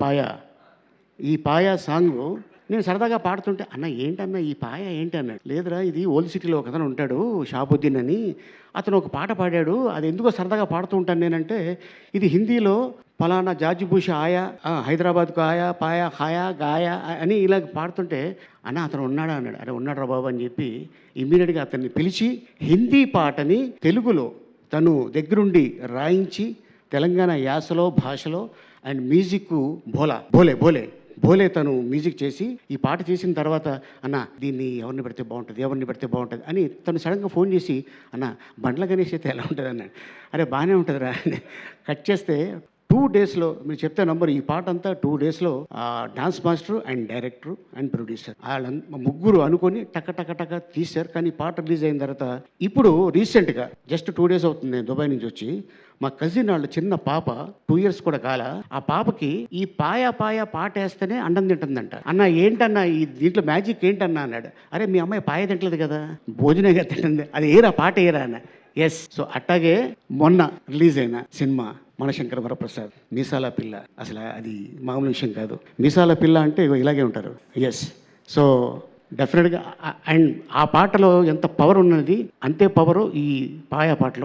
పాయ. ఈ పాయ సాంగు నేను సరదాగా పాడుతుంటే, "అన్న ఏంటన్నా ఈ పాయ ఏంటి?" అన్నాడు. "లేదురా ఇది ఓల్డ్ సిటీలో ఒకతను ఉంటాడు షాబుద్దీన్ అని. అతను ఒక పాట పాడాడు. అది ఎందుకో సరదాగా పాడుతూ ఉంటాను నేనంటే, ఇది హిందీలో ఫలానా జార్జ్ బుష్ ఆయా, హైదరాబాద్‌కు ఆయా, పాయా, ఖాయా, గాయా అని ఇలాగ పాడుతుంటే, "అన్న అతను ఉన్నాడా?" అన్నాడు. "అరే ఉన్నాడురా బాబు" అని చెప్పి ఇమ్మీడియట్‌గా అతన్ని పిలిచి హిందీ పాటని తెలుగులో తను దగ్గరుండి రాయించి, తెలంగాణ యాసలో, భాషలో అండ్ మ్యూజిక్కు భోలే తను మ్యూజిక్ చేసి ఈ పాట చేసిన తర్వాత, "అన్న దీన్ని ఎవరిని పెడితే బాగుంటుంది అని తను సడన్గా ఫోన్ చేసి, "అన్న బండ్ల గణేష్ అయితే ఎలా ఉంటుంది?" అన్నాడు. "అరే బాగానే ఉంటుందిరా" అని కట్ చేస్తే 2 డేస్‌లో మీరు చెప్తే నంబరు ఈ పాట అంతా 2 డేస్‌లో dance master and director and producer ముగ్గురు అనుకొని టక తీశారు. కానీ పాట రిలీజ్ అయిన తర్వాత ఇప్పుడు రీసెంట్‌గా జస్ట్ 2 డేస్ అవుతుంది నేను దుబాయ్ నుంచి వచ్చి, మా కజిన్ వాళ్ళ చిన్న పాప 2 ఇయర్స్ కూడా కాల, ఆ పాపకి ఈ పాయ పాటేస్తేనే అన్నం తింటుందంట. "అన్న ఏంటన్నా ఈ దీంట్లో మ్యాజిక్ ఏంటన్నా?" అన్నాడు. "అరే మీ అమ్మాయి పాయ తింటలేదు కదా, భోజనంగా తింటుంది, అది ఏరా పాట ఏరా" అన్న. ఎస్. సో అట్టాగే మొన్న రిలీజ్ అయిన సినిమా మనశంకర వరప్రసాద్ మీసాల పిల్ల, అసలు అది మామూలు విషయం కాదు. మీసాల పిల్ల అంటే ఇలాగే ఉంటారు. ఎస్. సో డెఫినెట్గా అండ్ ఆ పాటలో ఎంత పవర్ ఉన్నది అంతే పవరు ఈ పాయ పాటలో.